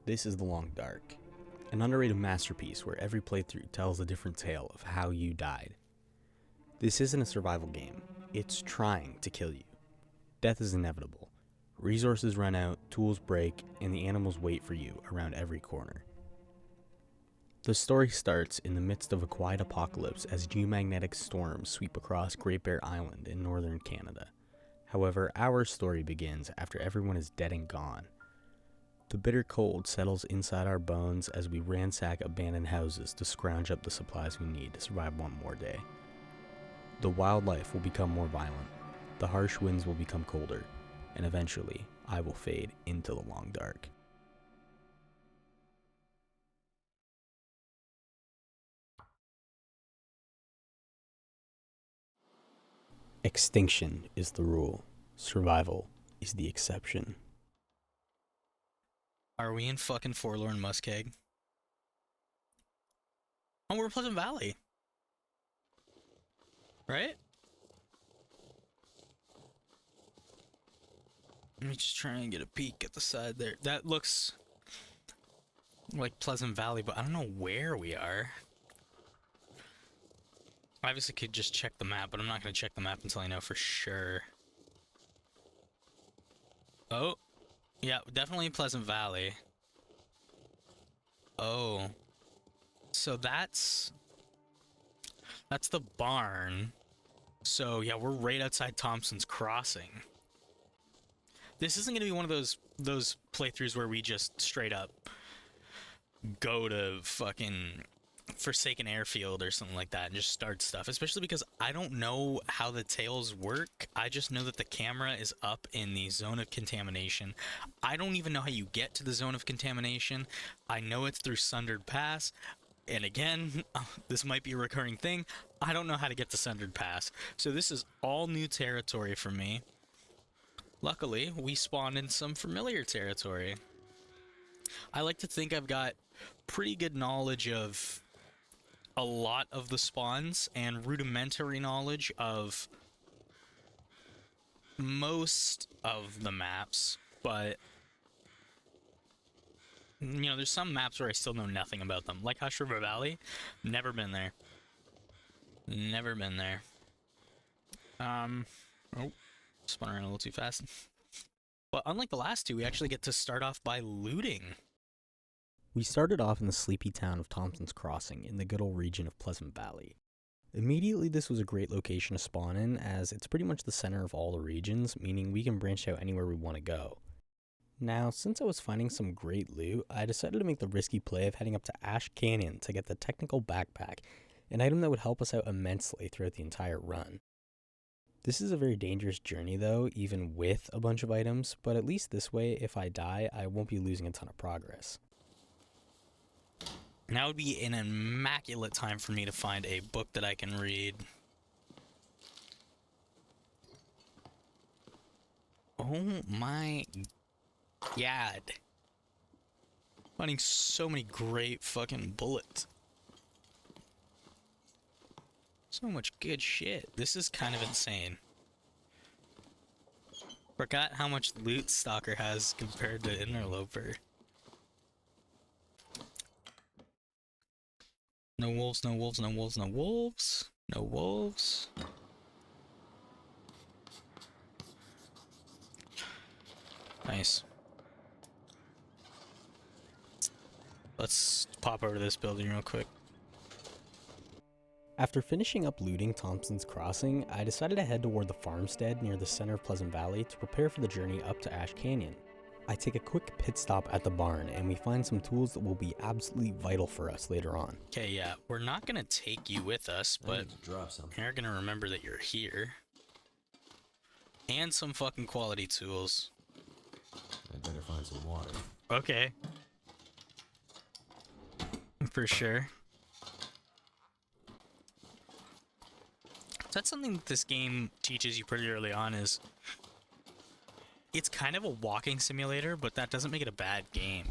This is The Long Dark, an underrated masterpiece where every playthrough tells a different tale of how you died. This isn't a survival game, it's trying to kill you. Death is inevitable. Resources run out, tools break, and the animals wait for you around every corner. The story starts in the midst of a quiet apocalypse as geomagnetic storms sweep across Great Bear Island in northern Canada. However, our story begins after everyone is dead and gone. The bitter cold settles inside our bones as we ransack abandoned houses to scrounge up the supplies we need to survive one more day. The wildlife will become more violent, the harsh winds will become colder, and eventually, I will fade into the long dark. Extinction is the rule. Survival is the exception. Are we in fucking Forlorn Muskeg? Oh, we're Pleasant Valley. Right? Let me just try and get a peek at the side there. That looks like Pleasant Valley, but I don't know where we are. I obviously could just check the map, but I'm not going to check the map until I know for sure. Oh. Yeah, definitely Pleasant Valley. Oh. So that's the barn. So yeah, we're right outside Thompson's Crossing. This isn't gonna be one of those playthroughs where we just straight up go to fucking Forsaken Airfield or something like that and just start stuff, especially because I don't know how the tails work. I just know that the camera is up in the zone of contamination. I don't even know how you get to the zone of contamination. I know it's through Sundered Pass, and again, this might be a recurring thing, I don't know how to get to Sundered Pass, so this is all new territory for me. Luckily, we spawned in some familiar territory. I like to think I've got pretty good knowledge of a lot of the spawns and rudimentary knowledge of most of the maps, but you know, there's some maps where I still know nothing about them, like Hush River Valley. Never been there. Never been there. Oh, spun around a little too fast. But unlike the last two, we actually get to start off by looting. We started off in the sleepy town of Thompson's Crossing in the good old region of Pleasant Valley. Immediately, this was a great location to spawn in, as it's pretty much the center of all the regions, meaning we can branch out anywhere we want to go. Now, since I was finding some great loot, I decided to make the risky play of heading up to Ash Canyon to get the technical backpack, an item that would help us out immensely throughout the entire run. This is a very dangerous journey though, even with a bunch of items, but at least this way, if I die, I won't be losing a ton of progress. Now would be an immaculate time for me to find a book that I can read. Oh my god. Finding so many great fucking bullets. So much good shit. This is kind of insane. Forgot how much loot Stalker has compared to Interloper. No wolves, no wolves, no wolves, no wolves. No wolves. Nice. Let's pop over to this building real quick. After finishing up looting Thompson's Crossing, I decided to head toward the farmstead near the center of Pleasant Valley to prepare for the journey up to Ash Canyon. I take a quick pit stop at the barn and we find some tools that will be absolutely vital for us later on. Okay, yeah, we're not gonna take you with us, but you're gonna remember that you're here. And some fucking quality tools. I'd better find some water. Okay. For sure. That's something that this game teaches you pretty early on, is it's kind of a walking simulator, but that doesn't make it a bad game.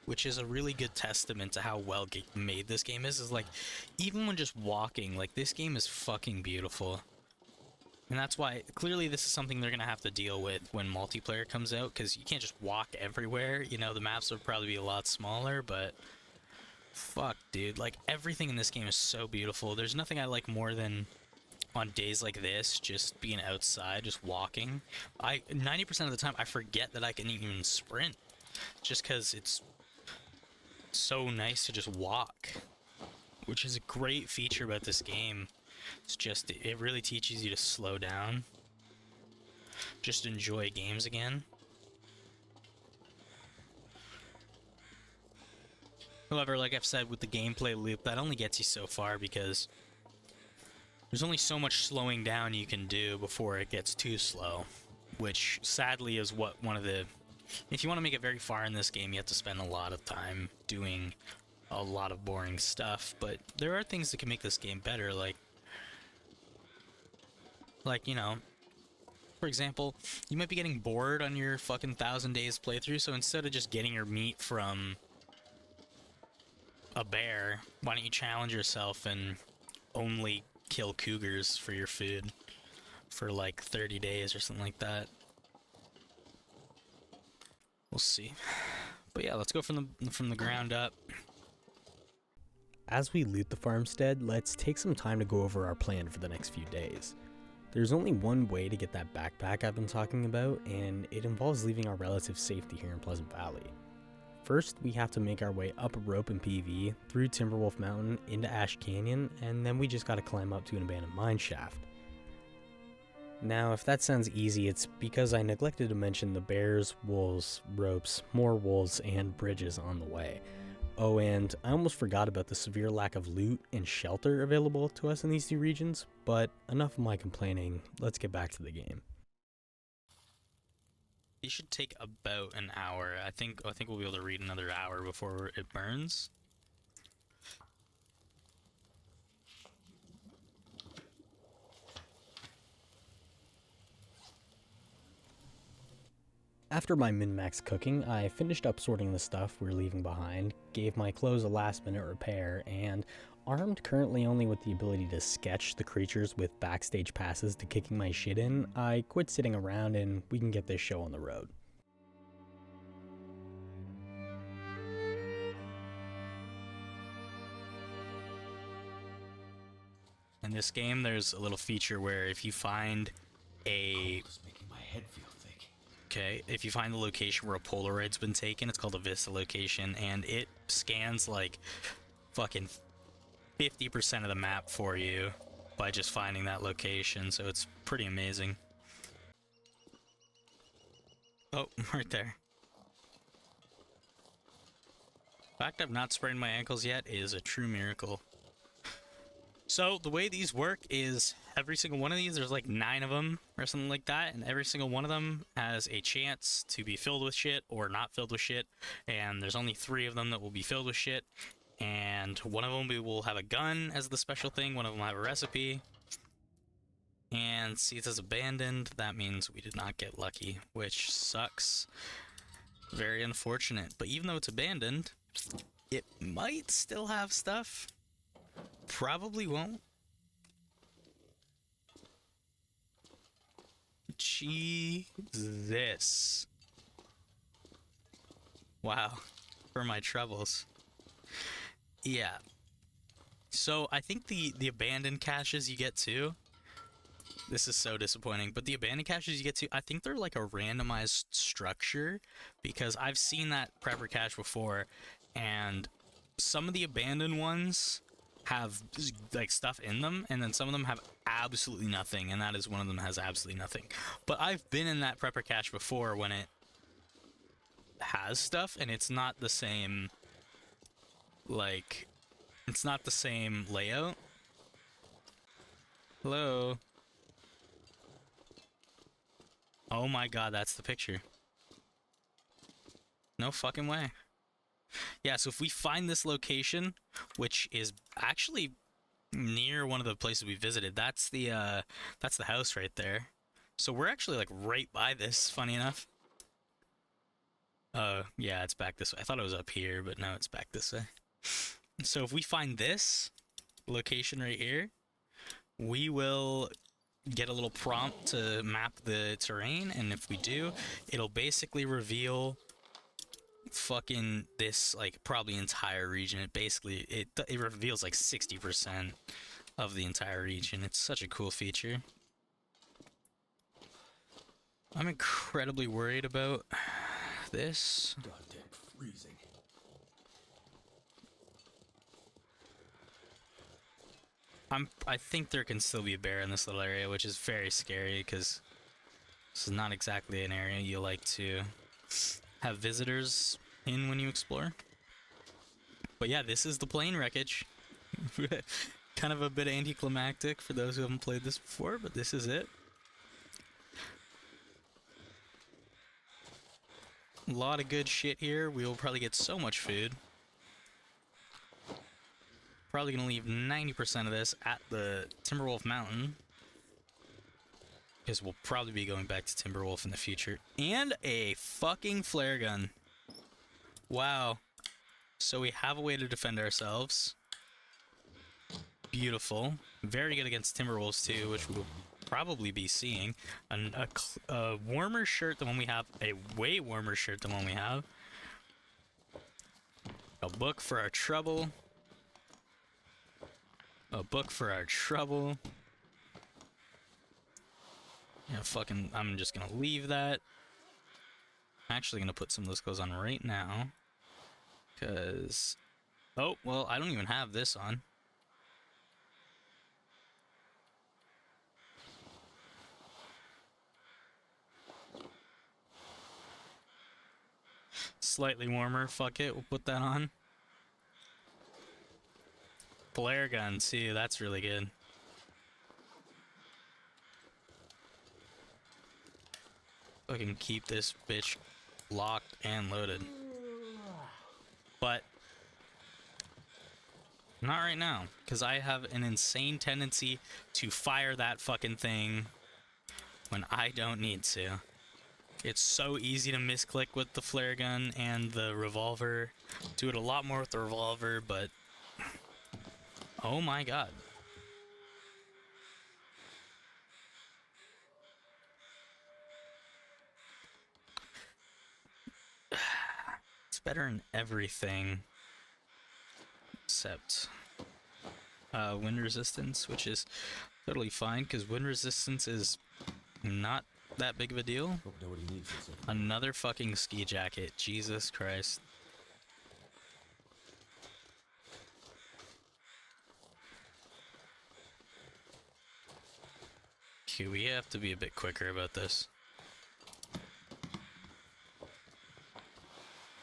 Which is a really good testament to how well made this game is like, even when just walking, like, this game is fucking beautiful. And that's why, clearly, this is something they're going to have to deal with when multiplayer comes out, because you can't just walk everywhere. You know, the maps will probably be a lot smaller, but fuck, dude. Like, everything in this game is so beautiful. There's nothing I like more than, on days like this, just being outside, just walking. 90% of the time, I forget that I can even sprint, just because it's so nice to just walk, which is a great feature about this game. It's just, it really teaches you to slow down, just enjoy games again. However, like I've said with the gameplay loop, that only gets you so far, because there's only so much slowing down you can do before it gets too slow, which sadly is what one of the... If you want to make it very far in this game, you have to spend a lot of time doing a lot of boring stuff, but there are things that can make this game better, like, you know, for example, you might be getting bored on your fucking 1,000 days playthrough, so instead of just getting your meat from a bear, why don't you challenge yourself and only kill cougars for your food for like 30 days or something like that. We'll see. But yeah, let's go from the ground up. As we loot the farmstead, let's take some time to go over our plan for the next few days. There's only one way to get that backpack I've been talking about, and it involves leaving our relatives' safety here in Pleasant Valley. First, we have to make our way up a rope in PV, through Timberwolf Mountain, into Ash Canyon, and then we just gotta climb up to an abandoned mine shaft. Now, if that sounds easy, it's because I neglected to mention the bears, wolves, ropes, more wolves, and bridges on the way. Oh, and I almost forgot about the severe lack of loot and shelter available to us in these two regions, but enough of my complaining, let's get back to the game. It should take about an hour. I think we'll be able to read another hour before it burns. After my min-max cooking, I finished up sorting the stuff we're leaving behind, gave my clothes a last-minute repair, and armed currently only with the ability to sketch the creatures with backstage passes to kicking my shit in, I quit sitting around and we can get this show on the road. In this game, there's a little feature where if you find a... It's making my head feel thick. Okay, if you find the location where a Polaroid's been taken, it's called a Vista location, and it scans like fucking 50% of the map for you by just finding that location, so it's pretty amazing. Oh, right there. The fact I've not sprained my ankles yet is a true miracle. So the way these work is every single one of these, there's like 9 of them or something like that, and every single one of them has a chance to be filled with shit or not filled with shit, and there's only 3 of them that will be filled with shit, and one of them we will have a gun as the special thing, one of them will have a recipe, and see it says abandoned, that means we did not get lucky, which sucks. Very unfortunate, but even though it's abandoned, it might still have stuff. Probably won't. Jesus. Wow. For my troubles. Yeah. So I think the abandoned caches you get too. This is so disappointing, but the abandoned caches you get to, I think they're like a randomized structure, because I've seen that prepper cache before, and some of the abandoned ones have like stuff in them, and then some of them have absolutely nothing, and that is one of them has absolutely nothing. But I've been in that prepper cache before when it has stuff, and it's not the same, like, it's not the same layout. Hello? Oh my god, that's the picture. No fucking way. Yeah, so if we find this location, which is actually near one of the places we visited, that's the house right there. So we're actually like right by this, funny enough. Yeah, it's back this way. I thought it was up here, but no, it's back this way. So if we find this location right here, we will get a little prompt to map the terrain, and if we do, it'll basically reveal fucking this, like, probably entire region. It reveals like 60% of the entire region. It's such a cool feature. I'm incredibly worried about this. Goddamn freezing. I think there can still be a bear in this little area, which is very scary because this is not exactly an area you like to have visitors in when you explore. But yeah, this is the plane wreckage. Kind of a bit anticlimactic for those who haven't played this before, but this is it. A lot of good shit here. We will probably get so much food. Probably gonna leave 90% of this at the Timberwolf Mountain, because we'll probably be going back to Timberwolf in the future. And a fucking flare gun. Wow. So we have a way to defend ourselves. Beautiful. Very good against Timberwolves too, which we'll probably be seeing. A warmer shirt than one we have. A way warmer shirt than one we have. A book for our trouble. A book for our trouble. Yeah, fucking, I'm just gonna leave that. I'm actually gonna put some of those clothes on right now. Because... oh, well, I don't even have this on. Slightly warmer, fuck it, we'll put that on. Flare gun, see, that's really good. Fucking keep this bitch locked and loaded. But not right now, because I have an insane tendency to fire that fucking thing when I don't need to. It's so easy to misclick with the flare gun and the revolver. Do it a lot more with the revolver, but oh my god. It's better in everything except wind resistance, which is totally fine because wind resistance is not that big of a deal. Hope nobody needs this. Another fucking ski jacket. Jesus Christ. Okay, we have to be a bit quicker about this.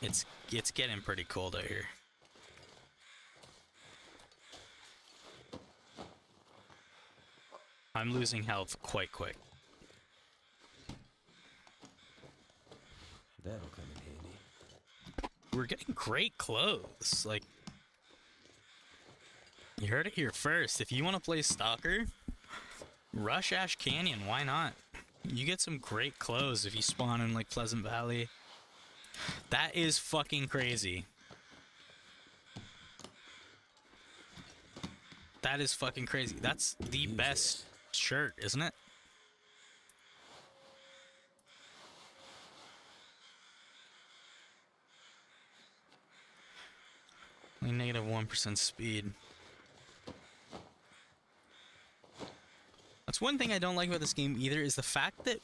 It's getting pretty cold out here. I'm losing health quite quick. That'll come in handy. We're getting great clothes. Like, you heard it here first. If you want to play Stalker, rush Ash Canyon. Why not? You get some great clothes if you spawn in, like, Pleasant Valley. That is fucking crazy. That is fucking crazy. That's the best shirt, isn't it? Only negative 1% speed. That's one thing I don't like about this game either, is the fact that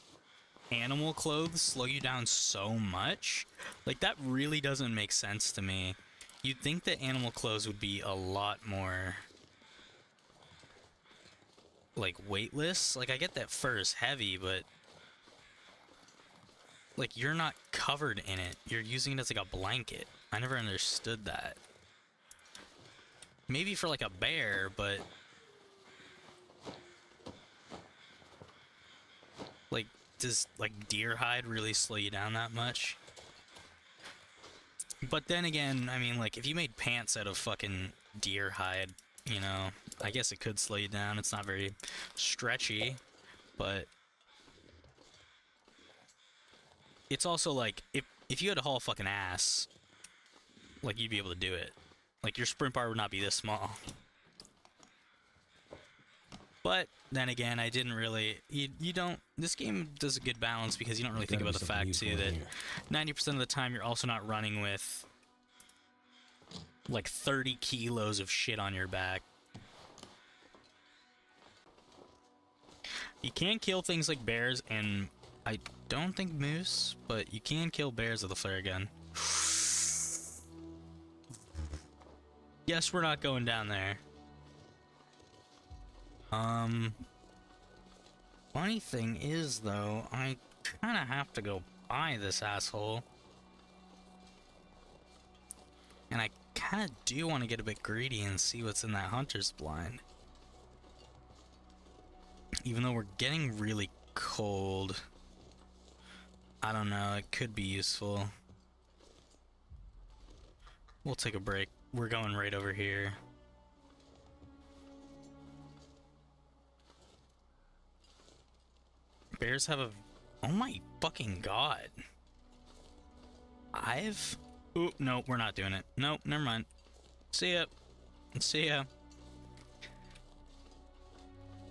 animal clothes slow you down so much. Like, that really doesn't make sense to me. You'd think that animal clothes would be a lot more, like, weightless. Like, I get that fur is heavy, but like, you're not covered in it. You're using it as like a blanket. I never understood that. Maybe for like a bear, but like, does like deer hide really slow you down that much? But then again, I mean, like, if you made pants out of fucking deer hide, you know, I guess it could slow you down. It's not very stretchy, but it's also like, if you had to haul fucking ass, like, you'd be able to do it. Like, your sprint bar would not be this small. But then again, I didn't really. You don't. This game does a good balance because you don't really think about the fact too that 90% of the time you're also not running with like 30 kilos of shit on your back. You can kill things like bears and I don't think moose, but you can kill bears with a flare gun. Yes, we're not going down there. Funny thing is though, I kinda have to go buy this asshole. And I kinda do want to get a bit greedy and see what's in that hunter's blind. Even though we're getting really cold. I don't know, it could be useful. We'll take a break. We're going right over here. Bears have a... Oh my fucking god. Oop, no, we're not doing it. Nope, never mind. See ya. See ya.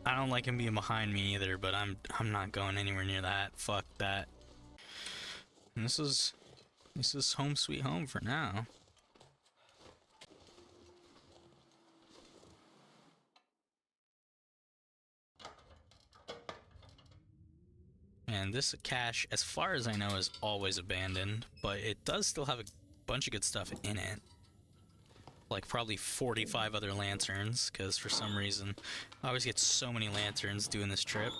I don't like him being behind me either, but I'm not going anywhere near that. Fuck that. And this is home sweet home for now. And this cache, as far as I know, is always abandoned, but it does still have a bunch of good stuff in it. Like probably 45 other lanterns, because for some reason I always get so many lanterns doing this trip.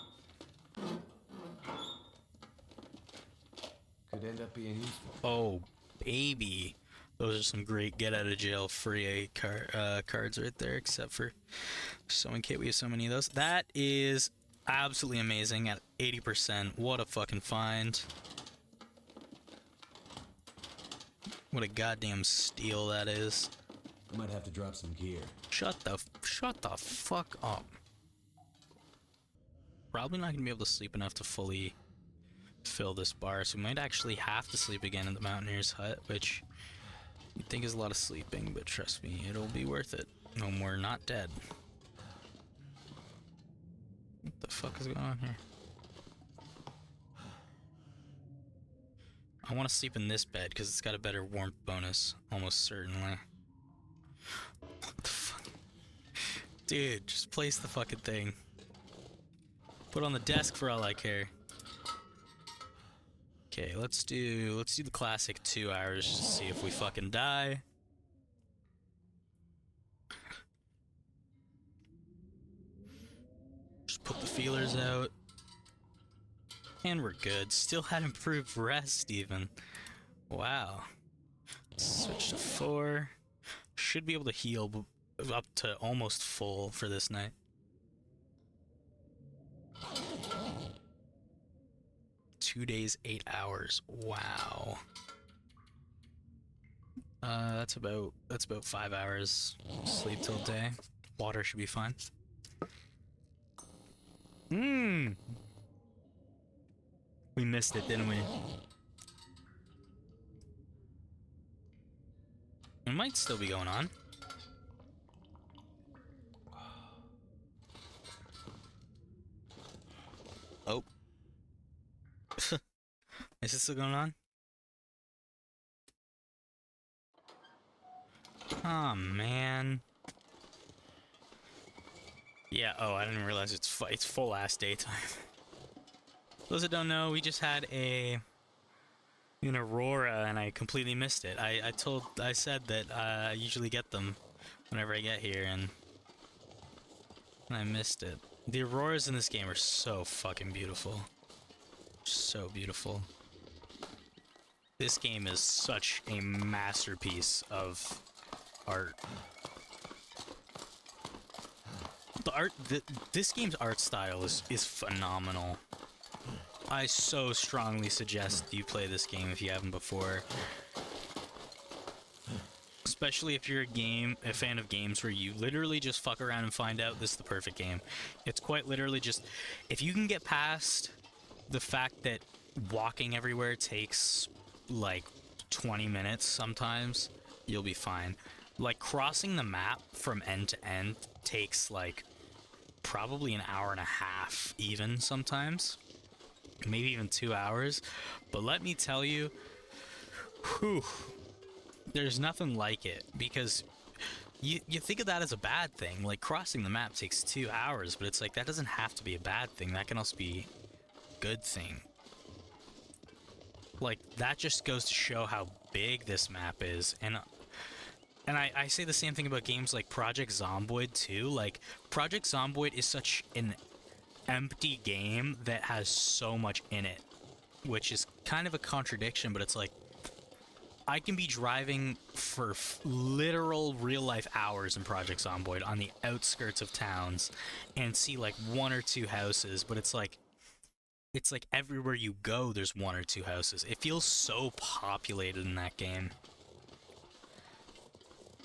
Could end up being useful. Oh, baby. Those are some great get out of jail free cards right there, except for sewing kit. We have so many of those. That is absolutely amazing at 80%. What a fucking find. What a goddamn steal that is. I might have to drop some gear. Shut the fuck up. Probably not gonna be able to sleep enough to fully fill this bar, so we might actually have to sleep again in the Mountaineer's hut, which you think is a lot of sleeping, but trust me, it'll be worth it. No, we're not dead. What the fuck is going on here? I want to sleep in this bed because it's got a better warmth bonus, almost certainly. What the fuck? Dude, just place the fucking thing. Put it on the desk for all I care. Okay, let's do the classic 2 hours just to see if we fucking die. Just put the feelers out. And we're good. Still had improved rest even. Wow. Switch to 4. Should be able to heal up to almost full for this night. Two days, 8 hours. Wow. That's about 5 hours sleep till day. Water should be fine. We missed it, didn't we? It might still be going on. Oh. Is it still going on? Oh, man. Yeah, oh, I didn't realize it's full ass daytime. Those that don't know, we just had an aurora and I completely missed it. I said that I usually get them whenever I get here and I missed it. The auroras in this game are so fucking beautiful. So beautiful. This game is such a masterpiece of art. This game's art style is phenomenal. I so strongly suggest you play this game if you haven't before. Especially if you're a fan of games where you literally just fuck around and find out this is the perfect game. It's quite literally just, if you can get past the fact that walking everywhere takes like 20 minutes sometimes, you'll be fine. Like crossing the map from end to end takes like probably an hour and a half, even sometimes, maybe even 2 hours. But let me tell you, whew, there's nothing like it, because you think of that as a bad thing. Like, crossing the map takes 2 hours, but it's like, that doesn't have to be a bad thing. That can also be a good thing. Like, that just goes to show how big this map is. And I say the same thing about games like Project Zomboid too. Like, Project Zomboid is such an empty game that has so much in it, which is kind of a contradiction, but it's like, I can be driving for literal real-life hours in Project Zomboid on the outskirts of towns and see like 1 or 2 houses, but it's like everywhere you go there's 1 or 2 houses. It feels so populated in that game.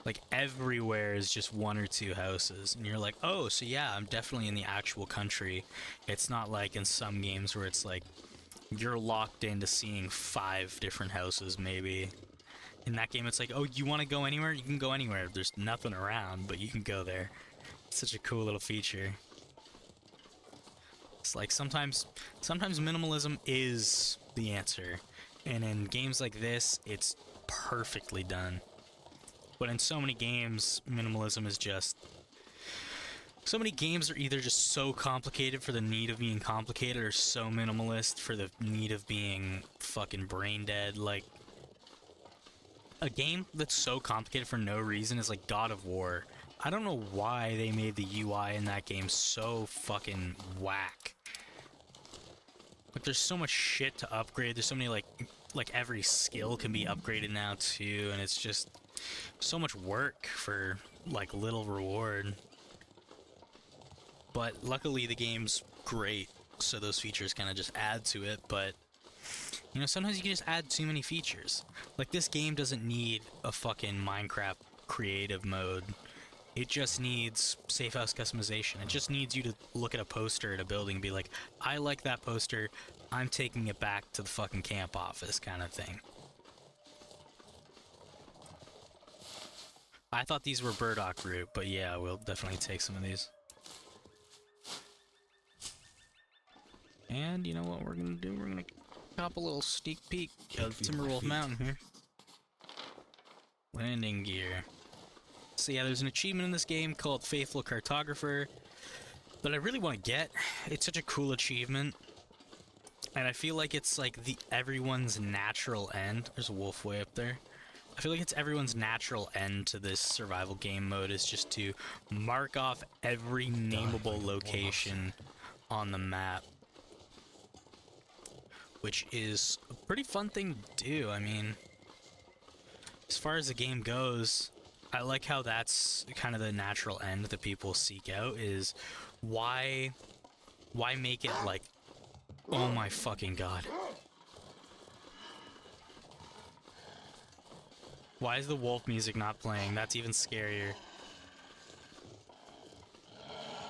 Like, everywhere is just 1 or 2 houses, and you're like, oh, so yeah, I'm definitely in the actual country. It's not like in some games where it's like you're locked into seeing 5 different houses maybe. In that game, it's like, oh, you want to go anywhere? You can go anywhere. There's nothing around, but you can go there. It's such a cool little feature. It's like, sometimes minimalism is the answer, and in games like this, it's perfectly done. But in so many games, minimalism is just... So many games are either just so complicated for the need of being complicated, or so minimalist for the need of being fucking brain dead. Like, a game that's so complicated for no reason is like God of War. I don't know why they made the UI in that game so fucking whack. Like, there's so much shit to upgrade. There's so many, like every skill can be upgraded now too, and it's just so much work for like little reward. But luckily the game's great, so those features kind of just add to it. But you know, sometimes you can just add too many features. Like, this game doesn't need a fucking Minecraft creative mode. It just needs safe house customization. It just needs you to look at a poster at a building and be like, I like that poster, I'm taking it back to the fucking camp office, kind of thing. I thought these were burdock root, but yeah, we'll definitely take some of these. And you know what we're gonna do? We're gonna pop a little sneak peek of Timberwolf Mountain here. Landing gear. So yeah, there's an achievement in this game called Faithful Cartographer that I really want to get. It's such a cool achievement, and I feel like it's like everyone's natural end. There's a wolf way up there. I feel like it's everyone's natural end to this survival game mode, is just to mark off every nameable location on the map, which is a pretty fun thing to do. I mean, as far as the game goes, I like how that's kind of the natural end that people seek out, is why make it like, oh my fucking god. Why is the wolf music not playing? That's even scarier.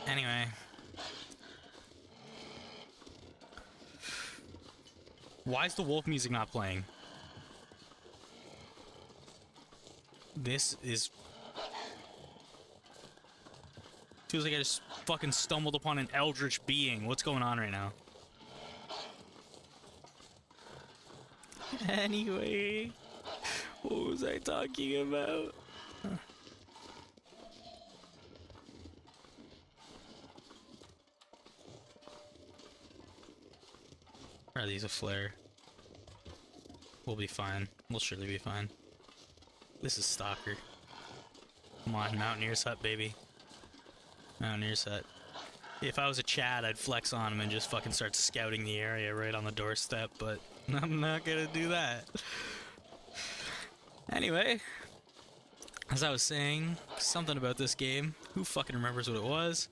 Anyway. Why is the wolf music not playing? This is... feels like I just fucking stumbled upon an eldritch being. What's going on right now? Anyway... what was I talking about? Are these a flare? We'll be fine. We'll surely be fine. This is Stalker. Come on, Mountaineer's Hut, baby. Mountaineer's Hut. If I was a Chad, I'd flex on him and just fucking start scouting the area right on the doorstep, but I'm not gonna do that. Anyway, as I was saying, something about this game. Who fucking remembers what it was?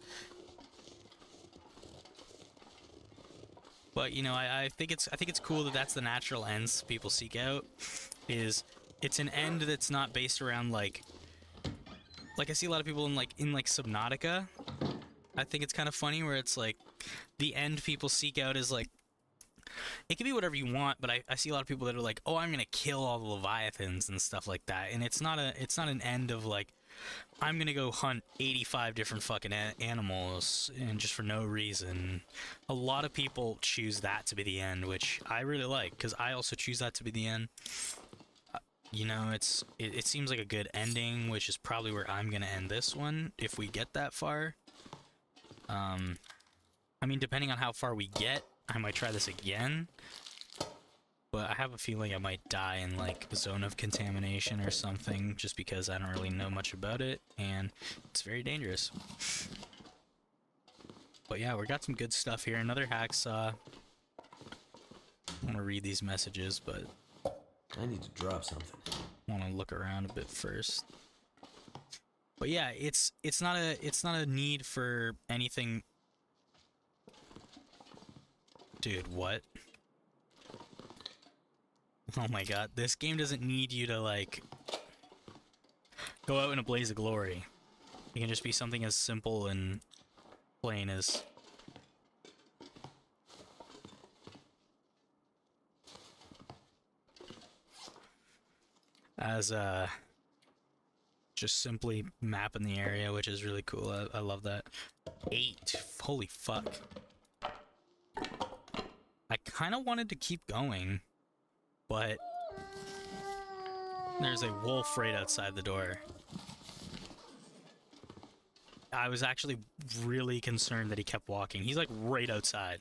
But you know, I think it's cool that that's the natural ends people seek out. Is it's an end that's not based around like I see a lot of people in like Subnautica. I think it's kind of funny where it's like the end people seek out is like, it can be whatever you want, but I see a lot of people that are like, oh, I'm gonna kill all the leviathans and stuff like that, and it's not an end of like, I'm gonna go hunt 85 different fucking animals, and just for no reason. A lot of people choose that to be the end, which I really like, because I also choose that to be the end. You know, it seems like a good ending, which is probably where I'm gonna end this one, if we get that far. I mean, depending on how far we get, I might try this again. But I have a feeling I might die in, like, a zone of contamination or something, just because I don't really know much about it, and it's very dangerous. But yeah, we got some good stuff here. Another hacksaw. I want to read these messages, but I need to drop something. I want to look around a bit first. But yeah, it's not a need for anything. Dude, what? Oh my god, this game doesn't need you to, like, go out in a blaze of glory. It can just be something as simple and plain as... just simply mapping the area, which is really cool. I love that. 8. Holy fuck. I kind of wanted to keep going, but there's a wolf right outside the door. I was actually really concerned that he kept walking. He's like right outside.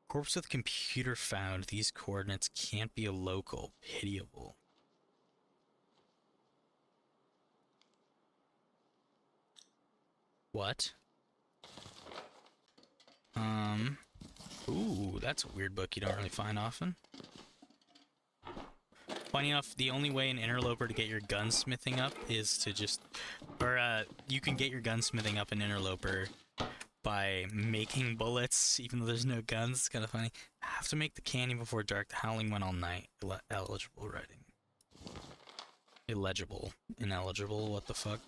Corpse with computer found. These coordinates can't be a local. Pitiable. What? Ooh, that's a weird book you don't really find often. Funny enough, the only way an interloper to get your gunsmithing up is to just... Or, you can get your gunsmithing up in interloper by making bullets, even though there's no guns. It's kind of funny. Have to make the canyon before dark. The howling went all night. Eligible writing. Illegible. Ineligible. What the fuck?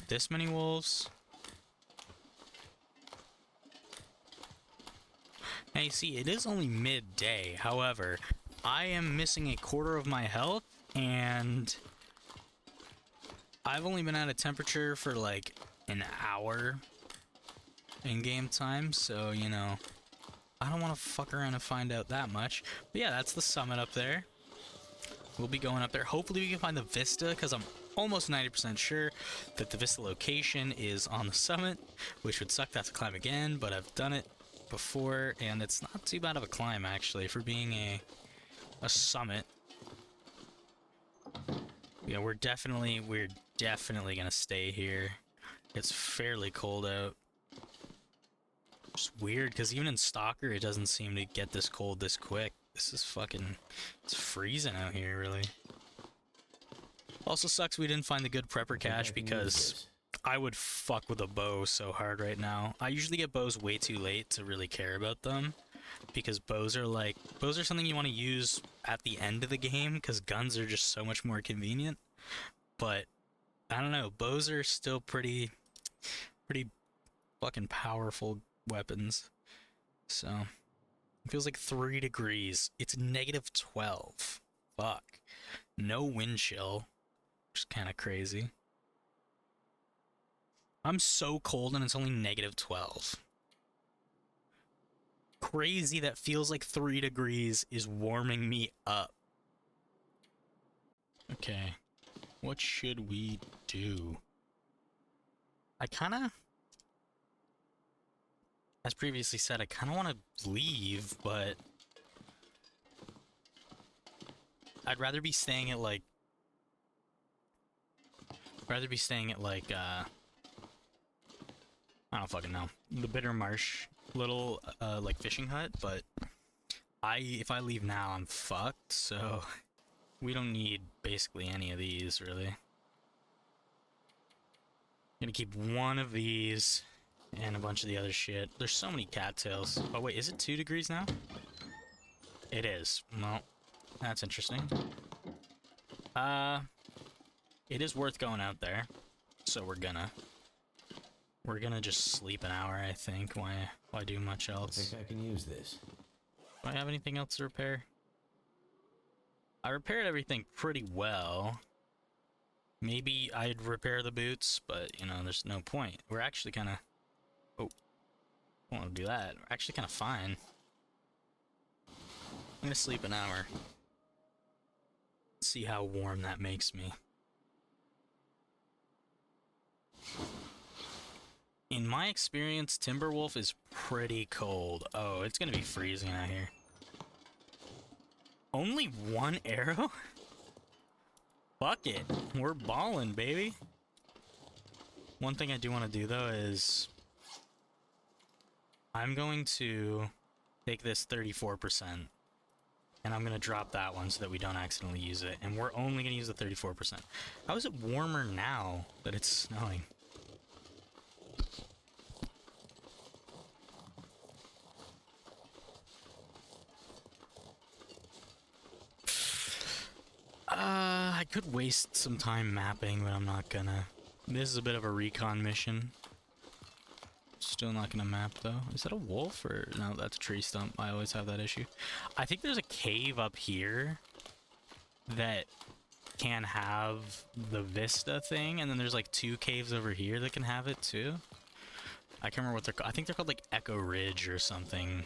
This many wolves? Now you see, it is only midday. However, I am missing a quarter of my health, and I've only been at a temperature for like an hour in game time, so, you know, I don't want to fuck around and find out that much. But yeah, that's the summit up there. We'll be going up there. Hopefully we can find the Vista, because I'm almost 90% sure that the Vista location is on the summit, which would suck to have to climb again, but I've done it before, and it's not too bad of a climb, actually, for being a summit. Yeah, we're definitely gonna stay here. It's fairly cold out. It's weird, because even in Stalker, it doesn't seem to get this cold this quick. This is fucking... It's freezing out here, really. Also sucks we didn't find the good prepper cache, because I would fuck with a bow so hard right now. I usually get bows way too late to really care about them, because bows are something you want to use at the end of the game, because guns are just so much more convenient. But I don't know, bows are still pretty fucking powerful weapons. So it feels like 3 degrees. It's -12. Fuck. No wind chill. Which is kind of crazy. I'm so cold and it's only -12. Crazy that feels like 3 degrees is warming me up. Okay. What should we do? I kind of... As previously said, I kind of want to leave, but... I'd rather be staying at, like... I don't fucking know. The Bitter Marsh little, like, fishing hut, but... If I leave now, I'm fucked, so... We don't need basically any of these, really. Gonna keep one of these and a bunch of the other shit. There's so many cattails. Oh wait, is it 2 degrees now? It is. Well, that's interesting. it is worth going out there. So we're gonna just sleep an hour, I think. Why do much I else? think I can use this. Do I have anything else to repair? I repaired everything pretty well. Maybe I'd repair the boots, but, you know, there's no point. We're actually kind of... Oh. I don't want to do that. We're actually kind of fine. I'm going to sleep an hour. See how warm that makes me. In my experience, Timberwolf is pretty cold. Oh, it's going to be freezing out here. Only one arrow? Fuck it. We're balling, baby. One thing I do want to do, though, is... I'm going to take this 34%. And I'm going to drop that one so that we don't accidentally use it. And we're only going to use the 34%. How is it warmer now that it's snowing? I could waste some time mapping, but I'm not gonna. This is a bit of a recon mission. Still not gonna map, though. Is that a wolf or... No, that's a tree stump. I always have that issue. I think there's a cave up here that can have the vista thing, and then there's like 2 caves over here that can have it, too. I can't remember what they're called. I think they're called like Echo Ridge or something.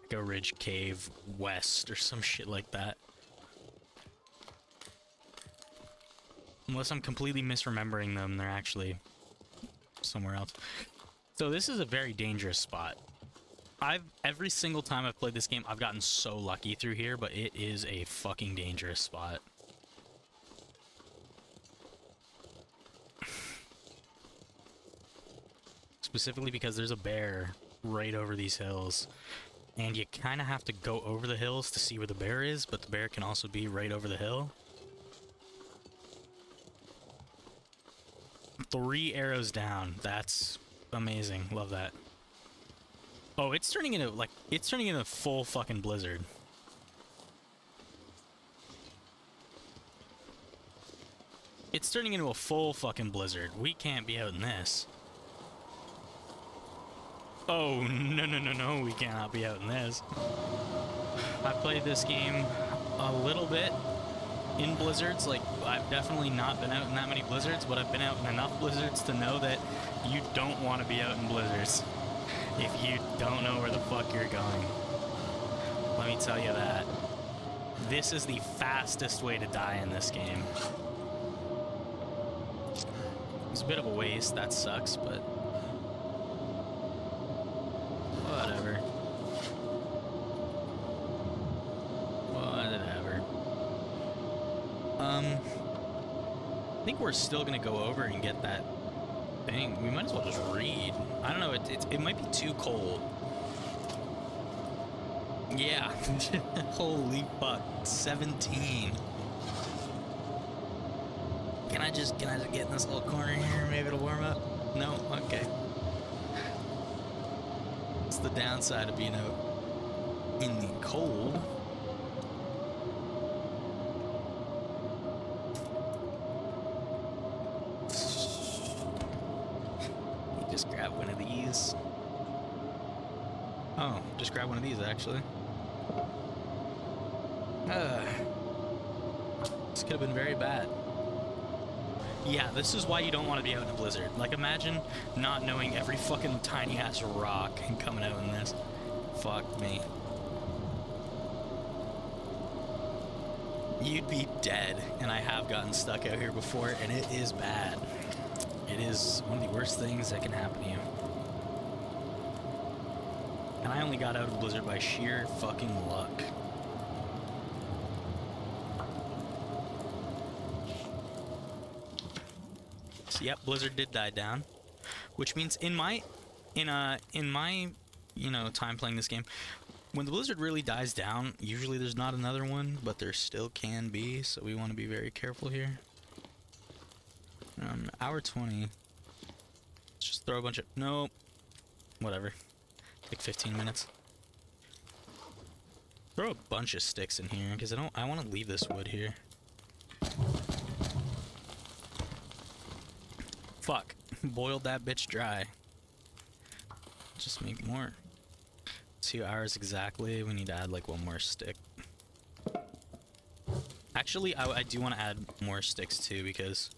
Echo Ridge Cave West or some shit like that. Unless I'm completely misremembering them, they're actually somewhere else. So this is a very dangerous spot. Every single time I've played this game, I've gotten so lucky through here, but it is a fucking dangerous spot. Specifically because there's a bear right over these hills. And you kind of have to go over the hills to see where the bear is, but the bear can also be right over the hill. 3 arrows down. That's amazing. Love that. Oh, it's turning into a full fucking blizzard. It's turning into a full fucking blizzard. We can't be out in this. Oh, no, we cannot be out in this. I played this game a little bit in blizzards. Like, I've definitely not been out in that many blizzards, but I've been out in enough blizzards to know that you don't want to be out in blizzards if you don't know where the fuck you're going. Let me tell you that. This is the fastest way to die in this game. It's a bit of a waste, that sucks, but whatever. Whatever. I think we're still gonna go over and get that thing. We might as well just read. I don't know, it might be too cold. Yeah. Holy fuck. 17. Can I just get in this little corner here? Maybe it'll warm up? No? Okay. It's the downside of being out in the cold. You just grab one of these. Oh, just grab one of these, actually. This could have been very bad. Yeah, this is why you don't want to be out in a blizzard. Like, imagine not knowing every fucking tiny-ass rock and coming out in this. Fuck me. You'd be dead, and I have gotten stuck out here before, and it is bad. It is one of the worst things that can happen to you. And I only got out of the blizzard by sheer fucking luck. So, yep, blizzard did die down, which means in my you know, time playing this game, when the blizzard really dies down, usually there's not another one, but there still can be, so we want to be very careful here. Hour 20. Let's just throw a bunch of... Nope. Whatever. Like 15 minutes. Throw a bunch of sticks in here, because I want to leave this wood here. Fuck. Boiled that bitch dry. Just make more. 2 hours exactly. We need to add like 1 more stick. Actually, I do want to add more sticks too, because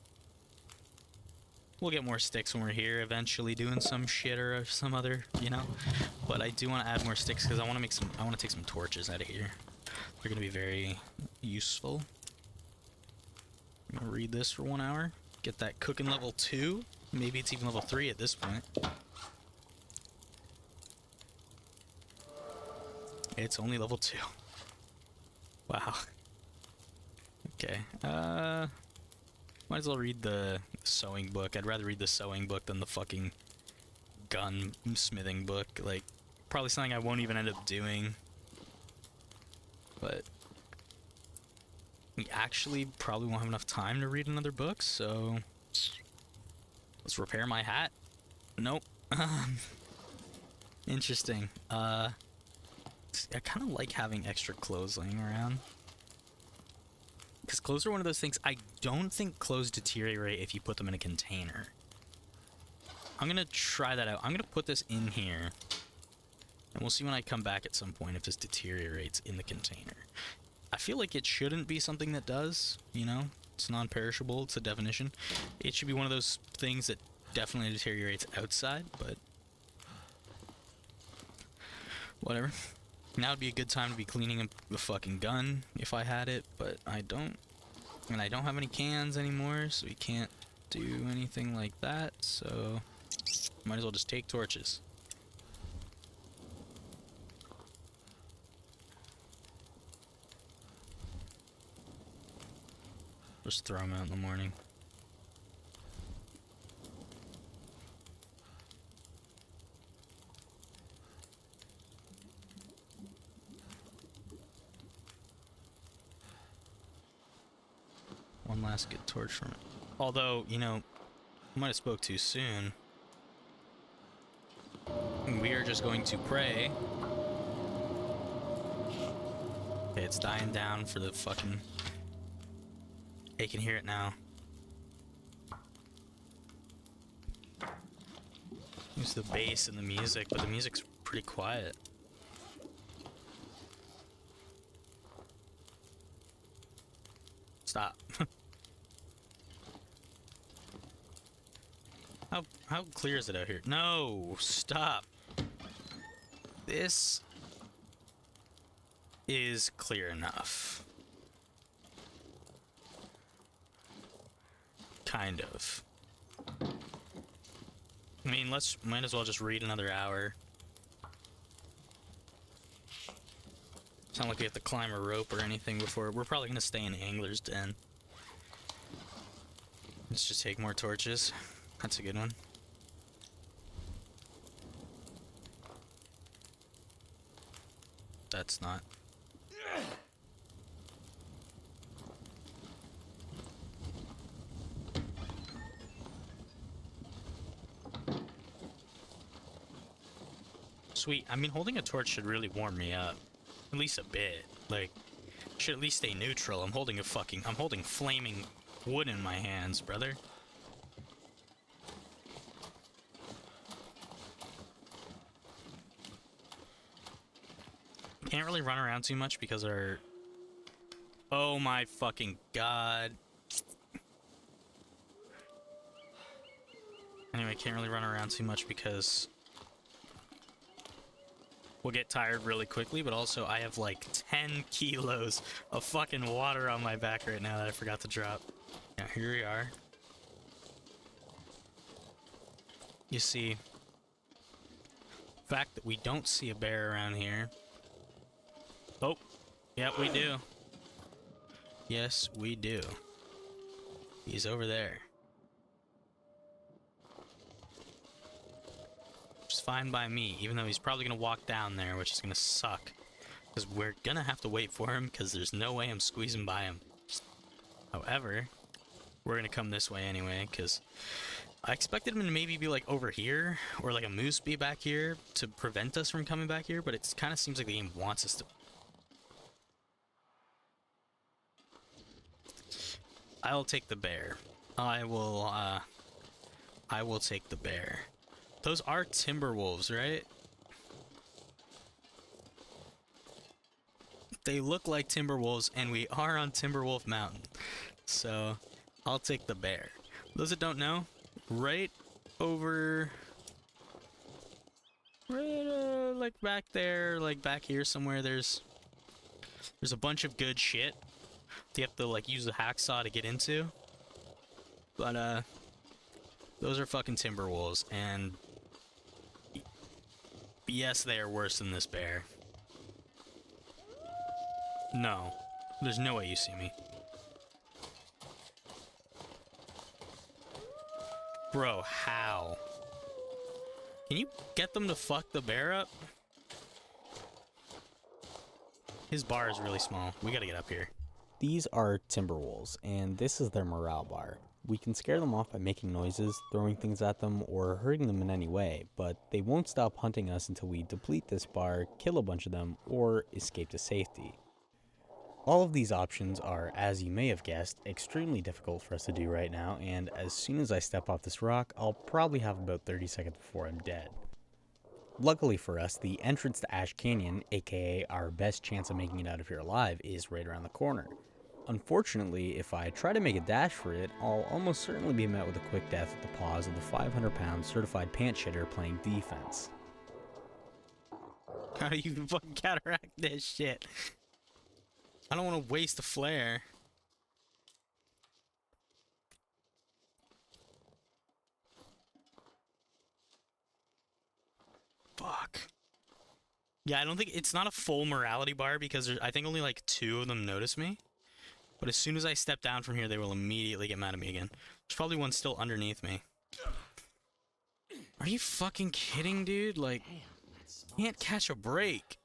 we'll get more sticks when we're here eventually doing some shit or some other, you know. But I do want to add more sticks because I want to make some. I want to take some torches out of here. They're gonna be very useful. I'm gonna read this for 1 hour. Get that cooking level 2. Maybe it's even level 3 at this point. It's only level 2. Wow. Okay. Might as well read the sewing book. I'd rather read the sewing book than the fucking gun smithing book. Like, probably something I won't even end up doing. But we actually probably won't have enough time to read another book, so let's repair my hat. Nope. Interesting. I kind of like having extra clothes laying around. Because clothes are one of those things, I don't think clothes deteriorate if you put them in a container. I'm going to try that out. I'm going to put this in here. And we'll see when I come back at some point if this deteriorates in the container. I feel like it shouldn't be something that does, you know? It's non-perishable, it's a definition. It should be one of those things that definitely deteriorates outside, but whatever. Now would be a good time to be cleaning a fucking gun if I had it, but I don't. And I don't have any cans anymore, so we can't do anything like that, so might as well just take torches. Just throw them out in the morning. One last good torch from it. Although, you know, I might have spoke too soon. We are just going to pray. Okay, it's dying down for the fucking... You can hear it now. Use the bass and the music, but the music's pretty quiet. Stop. How clear is it out here? No, stop. This is clear enough. Kind of. I mean, might as well just read another hour. It's not like we have to climb a rope or anything before. We're probably gonna stay in Angler's Den. Let's just take more torches. That's a good one. That's not. Sweet. I mean, holding a torch should really warm me up. At least a bit. Like, should at least stay neutral. I'm holding flaming wood in my hands, brother. Can't really run around too much because our... Oh my fucking god. Anyway, can't really run around too much because we'll get tired really quickly, but also I have like 10 kilos of fucking water on my back right now that I forgot to drop. Now here we are. You see, the fact that we don't see a bear around here. Oh, yep, we do. Yes, we do. He's over there. Which is fine by me, even though he's probably gonna walk down there, which is gonna suck. Because we're gonna have to wait for him, because there's no way I'm squeezing by him. However, we're gonna come this way anyway, because I expected him to maybe be like over here, or like a moose be back here to prevent us from coming back here, but it kind of seems like the game wants us to. I'll take the bear. I I will take the bear. Those are timber wolves, right? They look like timber wolves, and we are on Timberwolf Mountain. So, I'll take the bear. Those that don't know, right over... Right, like back there, like back here somewhere, there's a bunch of good shit. You have to, like, use the hacksaw to get into. But, those are fucking timber wolves, and... Yes, they are worse than this bear. No. There's no way you see me. Bro, how? Can you get them to fuck the bear up? His bar is really small. We gotta get up here. These are timber wolves, and this is their morale bar. We can scare them off by making noises, throwing things at them, or hurting them in any way, but they won't stop hunting us until we deplete this bar, kill a bunch of them, or escape to safety. All of these options are, as you may have guessed, extremely difficult for us to do right now, and as soon as I step off this rock, I'll probably have about 30 seconds before I'm dead. Luckily for us, the entrance to Ash Canyon, aka our best chance of making it out of here alive, is right around the corner. Unfortunately, if I try to make a dash for it, I'll almost certainly be met with a quick death at the paws of the 500-pound certified pant shitter playing defense. How do you fucking counteract this shit? I don't want to waste a flare. Fuck. Yeah, I don't think it's not a full morality bar because I think only like 2 of them notice me. But as soon as I step down from here, they will immediately get mad at me again. There's probably one still underneath me. Are you fucking kidding, dude? Like, can't catch a break.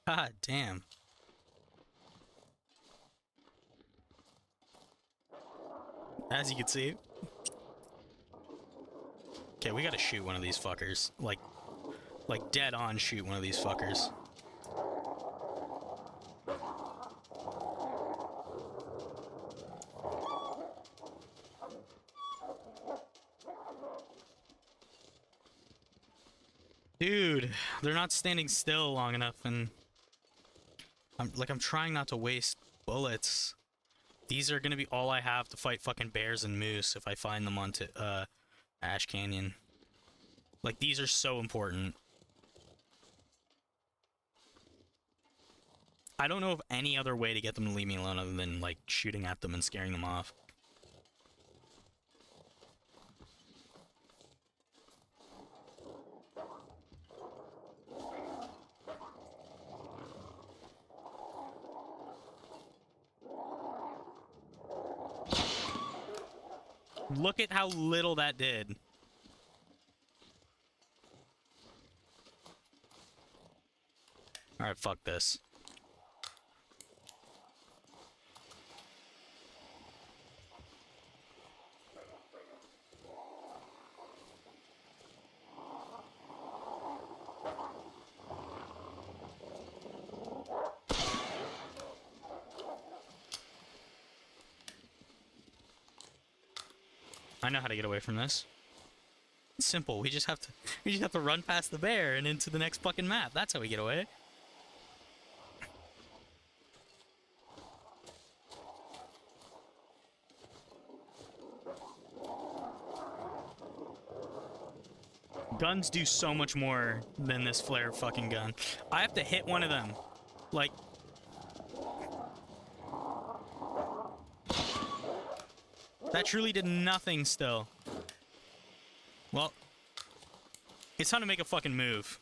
God damn. As you can see. Okay, we gotta shoot one of these fuckers. Like dead on shoot one of these fuckers. Dude, they're not standing still long enough, and I'm trying not to waste bullets. These are gonna be all I have to fight fucking bears and moose if I find them on Ash Canyon. Like, these are so important. I don't know of any other way to get them to leave me alone other than, like, shooting at them and scaring them off. Look at how little that did. Alright, fuck this. I know how to get away from this. It's simple. We just have to run past the bear and into the next fucking map. That's how we get away. Guns do so much more than this flare fucking gun. I have to hit one of them. Like, that truly did nothing still. Well, it's time to make a fucking move.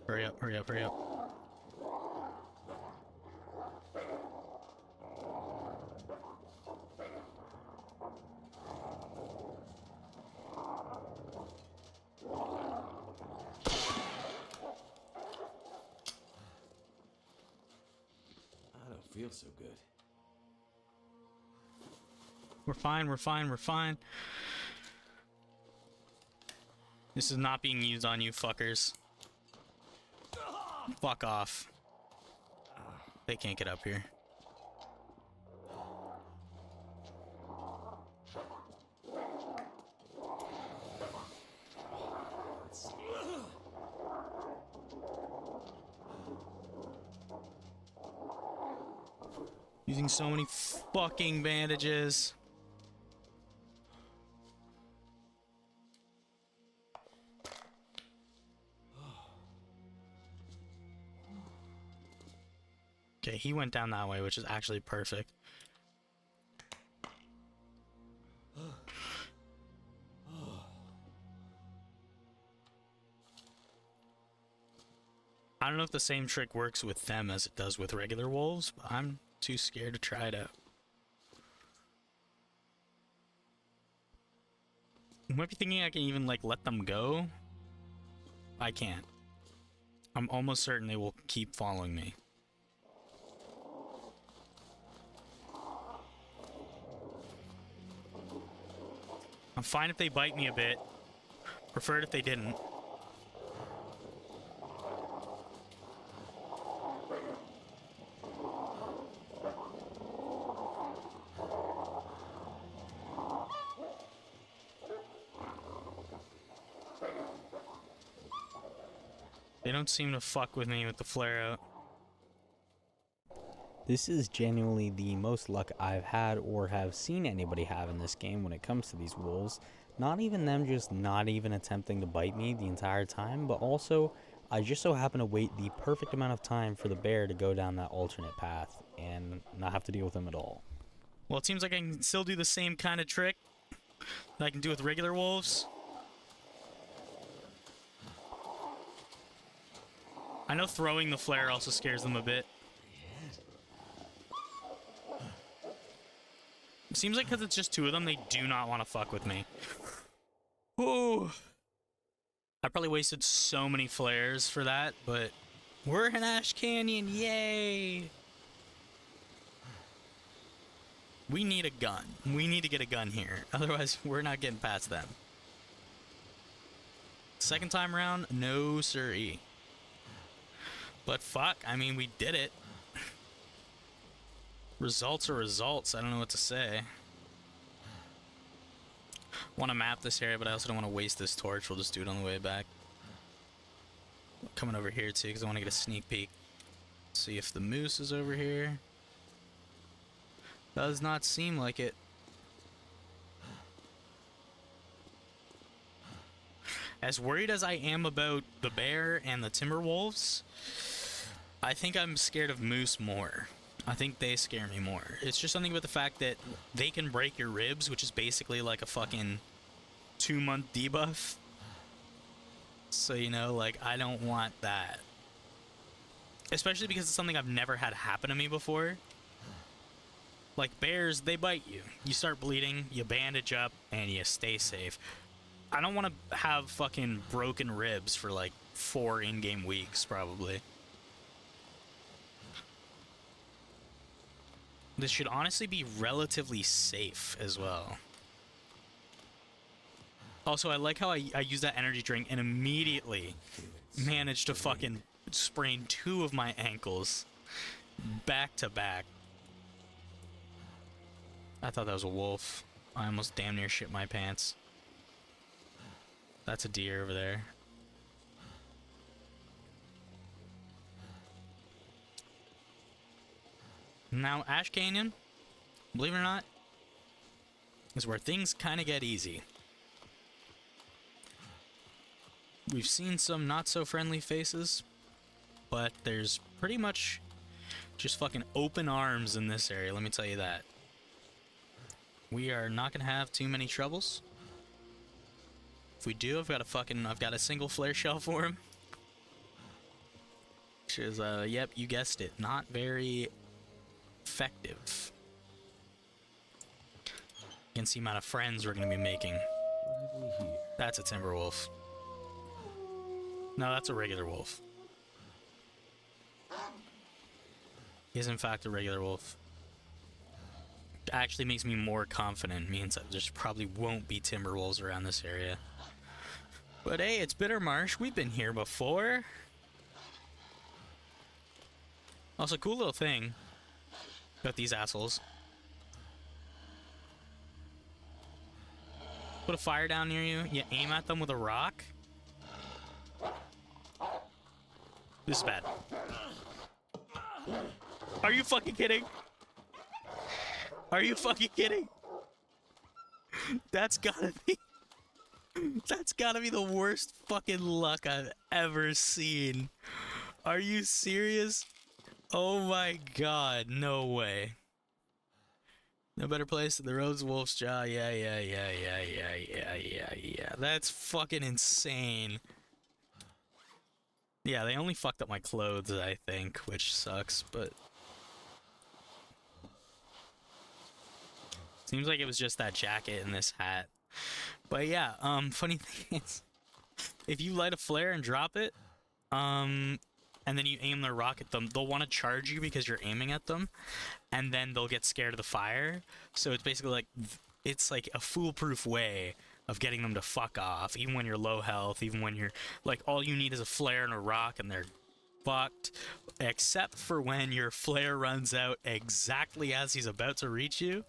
Hurry up, hurry up, hurry up. feel so good. We're fine, we're fine, we're fine. This is not being used on you fuckers. Fuck off. They can't get up here. Using so many fucking bandages. Okay, he went down that way, which is actually perfect. I don't know if the same trick works with them as it does with regular wolves, but I'm too scared to try it out. You might be thinking I can even, like, let them go. I can't. I'm almost certain they will keep following me. I'm fine if they bite me a bit. Preferred if they didn't. They don't seem to fuck with me with the flare out. This is genuinely the most luck I've had or have seen anybody have in this game when it comes to these wolves. Not even them just not even attempting to bite me the entire time, but also I just so happen to wait the perfect amount of time for the bear to go down that alternate path and not have to deal with him at all. Well, it seems like I can still do the same kind of trick that I can do with regular wolves. I know throwing the flare also scares them a bit. It seems like because it's just two of them, they do not want to fuck with me. Ooh. I probably wasted so many flares for that, but we're in Ash Canyon, yay! We need a gun. We need to get a gun here, otherwise we're not getting past them. Second time around, no siree. But fuck, I mean, we did it. Results are results. I don't know what to say. Want to map this area, but I also don't want to waste this torch. We'll just do it on the way back. Coming over here too, because I want to get a sneak peek. See if the moose is over here. Does not seem like it. As worried as I am about the bear and the timber wolves, I think I'm scared of moose more. I think they scare me more. It's just something about the fact that they can break your ribs, which is basically like a fucking 2-month debuff. So, you know, like, I don't want that. Especially because it's something I've never had happen to me before. Like, bears, they bite you. You start bleeding, you bandage up, and you stay safe. I don't want to have fucking broken ribs for, like, 4 in-game weeks, probably. This should honestly be relatively safe as well. Also, I like how I use that energy drink and immediately managed to fucking sprain 2 of my ankles back to back. I thought that was a wolf. I almost damn near shit my pants. That's a deer over there. Now, Ash Canyon, believe it or not, is where things kind of get easy. We've seen some not-so-friendly faces, but there's pretty much just fucking open arms in this area, let me tell you that. We are not going to have too many troubles. If we do, I've got a single flare shell for him. Which is, yep, you guessed it, not very effective. You can see the amount of friends we're going to be making. What have we here? That's a timber wolf. No, that's a regular wolf. is in fact a regular wolf. Actually makes me more confident, means that there probably won't be timber wolves around this area. But hey, it's Bitter Marsh. We've been here before. Also, cool little thing about these assholes. Put a fire down near you. You aim at them with a rock. This is bad. Are you fucking kidding? Are you fucking kidding? That's gotta be... That's gotta be the worst fucking luck I've ever seen. Are you serious? Oh my god, no way. No better place than the Rhodes Wolf's Jaw. Yeah. That's fucking insane. Yeah, they only fucked up my clothes, I think, which sucks, but... Seems like it was just that jacket and this hat. But yeah, funny thing is, if you light a flare and drop it, and then you aim their rock at them, they'll want to charge you because you're aiming at them, and then they'll get scared of the fire. So it's basically like, it's like a foolproof way of getting them to fuck off, even when you're low health, even when you're, like, all you need is a flare and a rock and they're fucked, except for when your flare runs out exactly as he's about to reach you,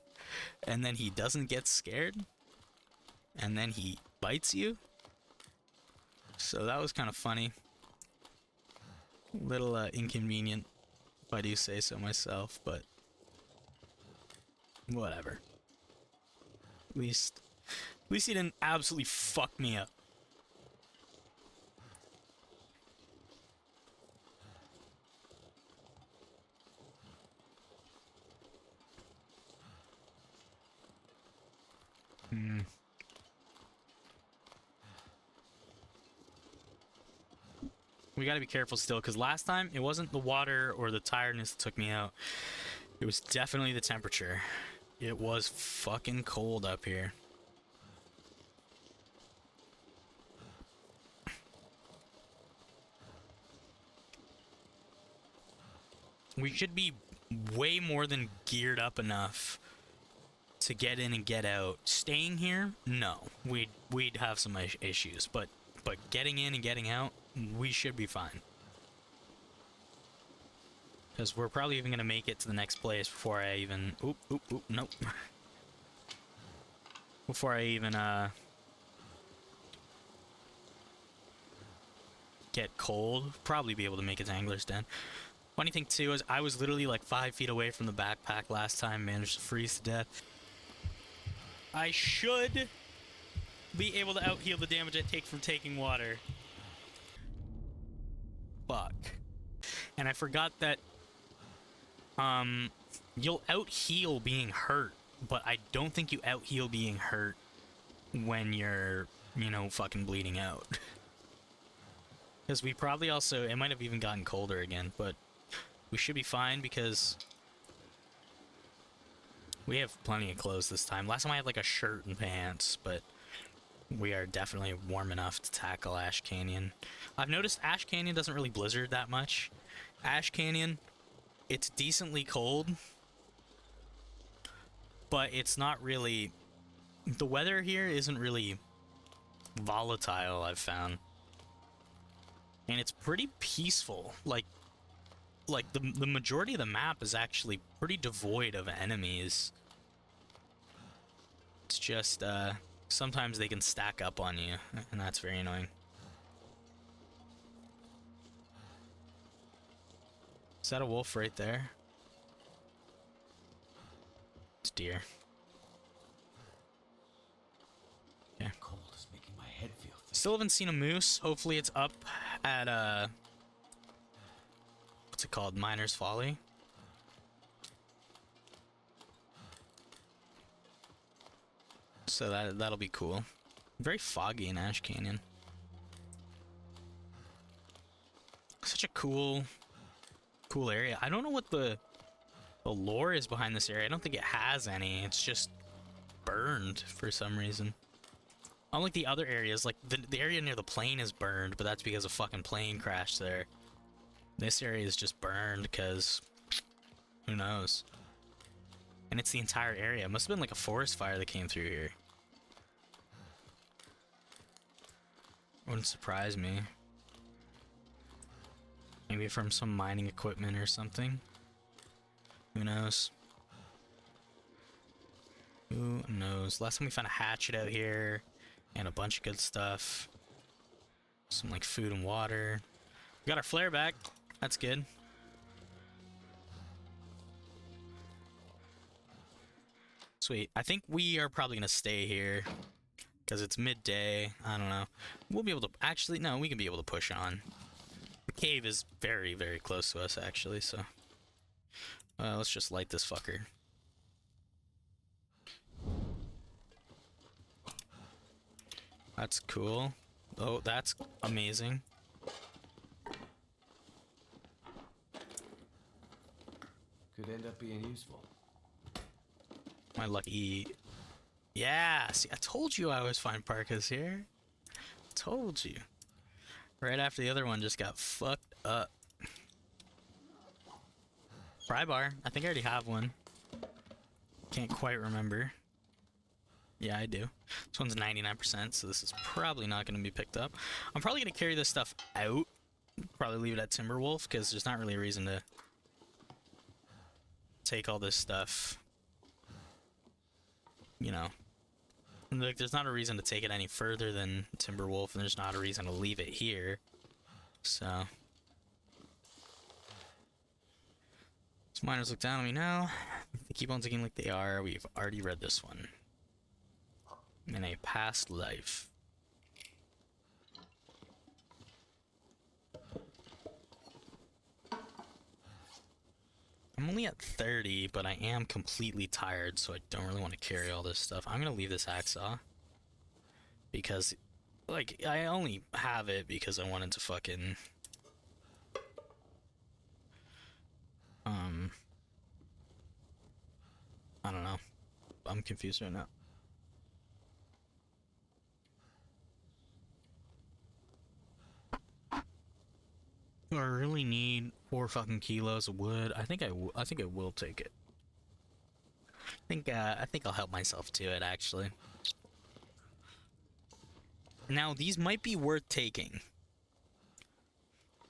and then he doesn't get scared, and then he bites you. So that was kind of funny. Little inconvenient, if I do say so myself, but whatever. At least he didn't absolutely fuck me up. We gotta be careful still, because last time it wasn't the water or the tiredness that took me out. It was definitely the temperature. It was fucking cold up here. We should be way more than geared up enough to get in and get out. Staying here, no. We'd have some issues, but getting in and getting out, we should be fine. Because we're probably even going to make it to the next place before I even... Oop, nope. Before I even, get cold. Probably be able to make it to Angler's Den. Funny thing, too, is I was literally like 5 feet away from the backpack last time, managed to freeze to death. I should be able to out-heal the damage I take from taking water. Fuck. And I forgot that you'll out-heal being hurt, but I don't think you out-heal being hurt when you're, you know, fucking bleeding out. Because we probably also, it might have even gotten colder again, but we should be fine because we have plenty of clothes this time. Last time I had like a shirt and pants, but we are definitely warm enough to tackle Ash Canyon. I've noticed Ash Canyon doesn't really blizzard that much. Ash Canyon, it's decently cold, but it's not really... The weather here isn't really volatile, I've found. And it's pretty peaceful. Like the majority of the map is actually pretty devoid of enemies. It's just, sometimes they can stack up on you, and that's very annoying. Is that a wolf right there? It's deer. Yeah. Cold is making my head feel thick. Still haven't seen a moose. Hopefully it's up at, what's it called? Miner's Folly. So that'll be cool. Very foggy in Ash Canyon. Such a cool area. I don't know what the lore is behind this area. I don't think it has any. It's just burned for some reason. Unlike the other areas, like the area near the plane is burned, but that's because a fucking plane crashed there. This area is just burned because Who knows? And it's the entire area. It must have been like a forest fire that came through here. Wouldn't surprise me. Maybe from some mining equipment or something. Who knows? Who knows? Last time we found a hatchet out here and a bunch of good stuff. Some like food and water. We got our flare back. That's good. Sweet. I think we are probably gonna stay here because it's midday. I don't know. We'll be able to actually no, we can be able to push on. The cave is very, very close to us actually, so let's just light this fucker. That's cool. Oh, that's amazing. Could end up being useful. My lucky... Yeah, see, I told you I always find parkas here. Told you. Right after the other one just got fucked up. Pry bar. I think I already have one. Can't quite remember. Yeah, I do. This one's 99%, so this is probably not going to be picked up. I'm probably going to carry this stuff out. Probably leave it at Timberwolf, because there's not really a reason to take all this stuff. You know. Like, there's not a reason to take it any further than Timberwolf, and there's not a reason to leave it here. So. These miners look down on me now. They keep on thinking like they are. We've already read this one. In a past life. I'm only at 30, but I am completely tired, so I don't really want to carry all this stuff. I'm gonna leave this hacksaw. Because, like, I only have it because I wanted to fucking... I don't know. I'm confused right now. Do I really need 4 fucking kilos of wood? I think I will take it. I think I'll help myself to it actually. Now these might be worth taking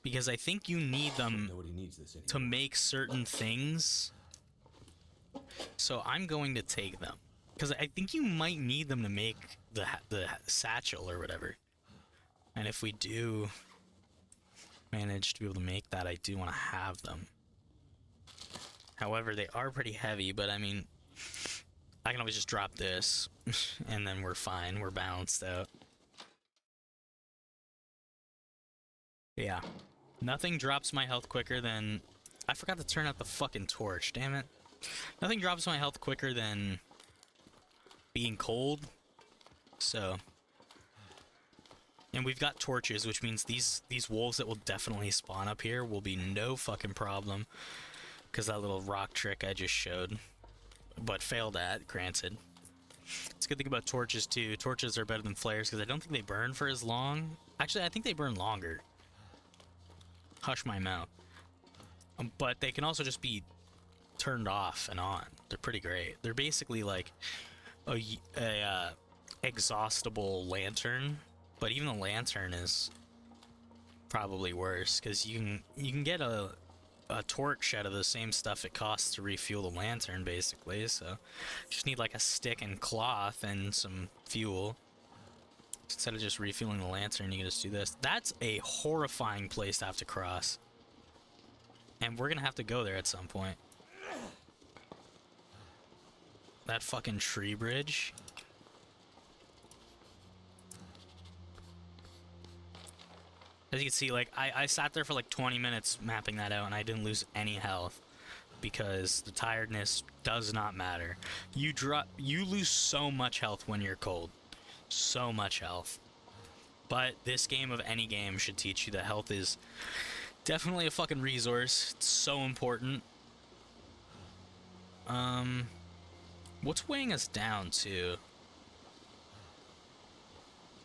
because I think you need them to make certain things. So I'm going to take them because I think you might need them to make the satchel or whatever. And if we do manage to be able to make that, I do want to have them. However, they are pretty heavy, but I mean, I can always just drop this and then we're fine. We're balanced out. Yeah. Nothing drops my health quicker than... I forgot to turn out the fucking torch, damn it. Nothing drops my health quicker than being cold. So... And we've got torches, which means these wolves that will definitely spawn up here will be no fucking problem. Because that little rock trick I just showed. But failed at, granted. It's a good thing about torches, too. Torches are better than flares, because I don't think they burn for as long. Actually, I think they burn longer. Hush my mouth. But they can also just be turned off and on. They're pretty great. They're basically like a exhaustible lantern. But even the lantern is probably worse because you can get a torch out of the same stuff it costs to refuel the lantern, basically. So you just need like a stick and cloth and some fuel. Instead of just refueling the lantern, you can just do this. That's a horrifying place to have to cross. And we're gonna have to go there at some point. That fucking tree bridge. As you can see, like, I sat there for like 20 minutes mapping that out and I didn't lose any health because the tiredness does not matter. You lose so much health when you're cold. So much health. But this game of any game should teach you that health is definitely a fucking resource. It's so important. What's weighing us down to?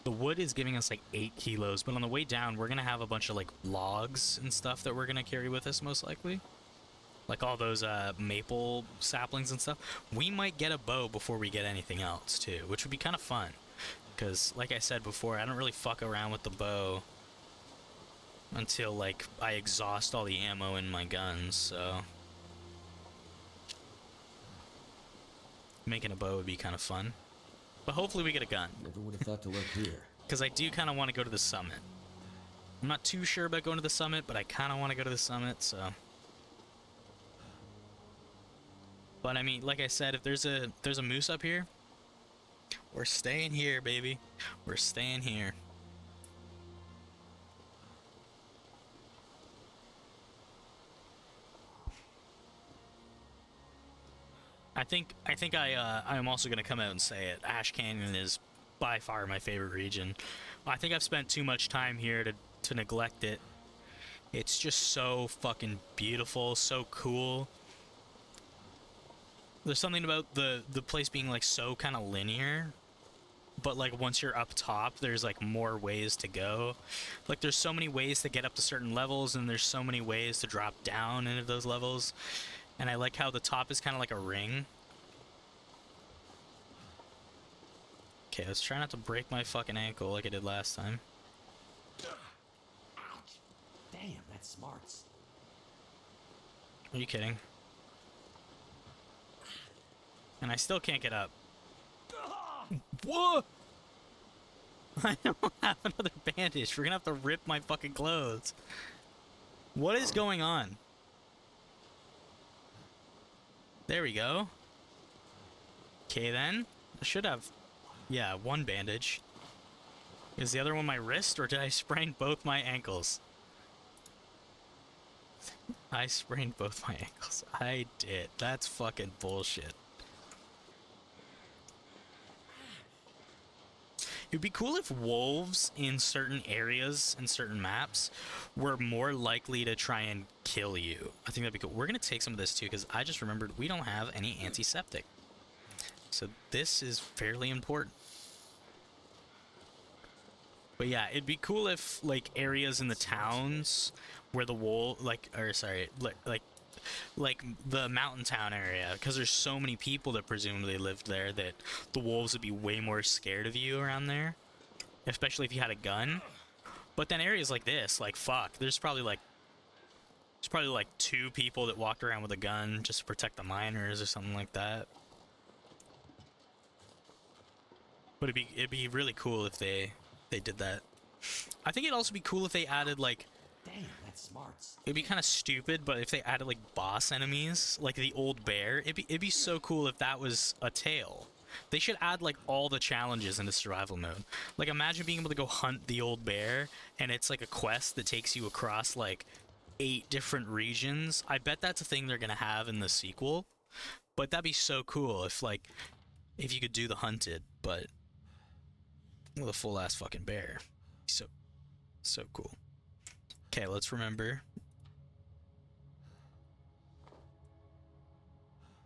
The wood is giving us like 8 kilos, but on the way down, we're gonna have a bunch of like logs and stuff that we're gonna carry with us most likely. like all those maple saplings and stuff. We might get a bow before we get anything else too, which would be kind of fun. Because, like I said before, I don't really fuck around with the bow until, like, I exhaust all the ammo in my guns, so... Making a bow would be kind of fun. But hopefully we get a gun. Never would have thought to look here. Because I do kind of want to go to the summit. I'm not too sure about going to the summit, but I kind of want to go to the summit, so... But, I mean, like I said, if there's a moose up here... We're staying here, baby. We're staying here. I'm also gonna come out and say it. Ash Canyon is by far my favorite region. I think I've spent too much time here to neglect it. It's just so fucking beautiful, so cool. There's something about the place being like so kind of linear. But, like, once you're up top, there's, like, more ways to go. Like, there's so many ways to get up to certain levels, and there's so many ways to drop down into those levels. And I like how the top is kind of like a ring. Okay, let's try not to break my fucking ankle like I did last time. Ouch. Damn, that smarts. Are you kidding? And I still can't get up. Whoa! I don't have another bandage. We're gonna have to rip my fucking clothes. What is going on? There we go. Okay then. I should have... Yeah, one bandage. Is the other one my wrist, or did I sprain both my ankles? I sprained both my ankles. I did. That's fucking bullshit. It'd be cool if wolves in certain areas and certain maps were more likely to try and kill you. I think that'd be cool. We're going to take some of this too, because I just remembered we don't have any antiseptic. So this is fairly important. But yeah, it'd be cool if, like, areas in the towns where the wolf, like the mountain town area, because there's so many people that presumably lived there, that the wolves would be way more scared of you around there, especially if you had a gun. But then areas like this, like, fuck, there's probably like 2 people that walked around with a gun just to protect the miners or something like that. But it'd be really cool if they did that. I think it'd also be cool if they added, like, Damn, that smarts. it'd be kind of stupid, but if they added, like, boss enemies, like the old bear, it'd be so cool if that was a tail. They should add, like, all the challenges into survival mode. Like, imagine being able to go hunt the old bear, and it's like a quest that takes you across, like, 8 different regions. I bet that's a thing they're gonna have in the sequel. But that'd be so cool if, like, if you could do the hunted, but with a full-ass fucking bear. So cool. Okay, let's remember.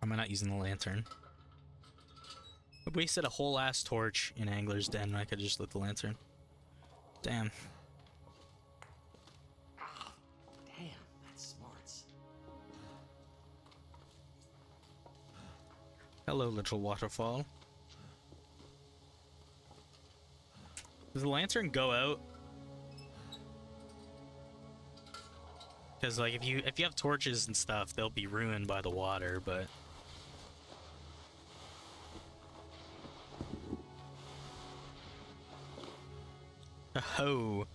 Am I not using the lantern? I wasted a whole ass torch in Angler's Den. I could just lit the lantern. Damn. Damn, that smarts. Hello, little waterfall. Does the lantern go out? Because, like, if you have torches and stuff, they'll be ruined by the water, but... Oh,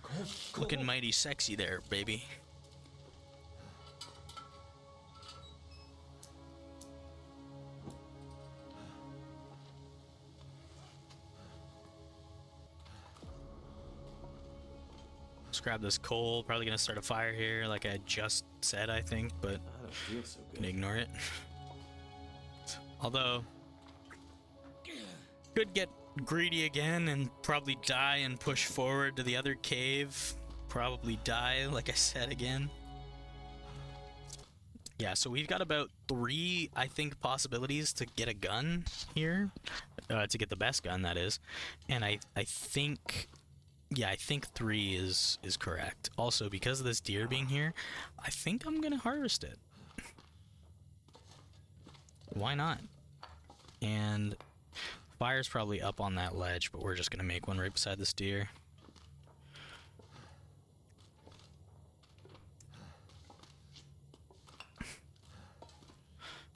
looking mighty sexy there, baby. Let's grab this coal. Probably gonna start a fire here, like I just said, I think, but I don't feel so good. gonna ignore it. Although, could get greedy again and probably die and push forward to the other cave. Probably die, like I said again. Yeah, so we've got about 3, I think, possibilities to get a gun here. To get the best gun, that is. And I think... Yeah, I think 3 is correct. Also, because of this deer being here, I think I'm gonna harvest it. why not? And fire's probably up on that ledge, but we're just gonna make one right beside this deer.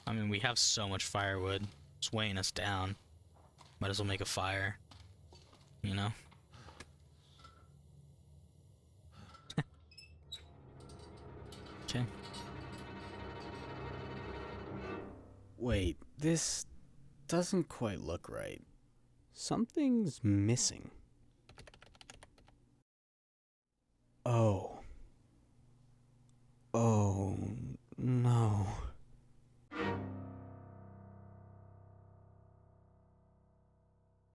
I mean, we have so much firewood. It's weighing us down. Might as well make a fire. You know? Okay. Wait, this doesn't quite look right. Something's missing. Oh. Oh, no.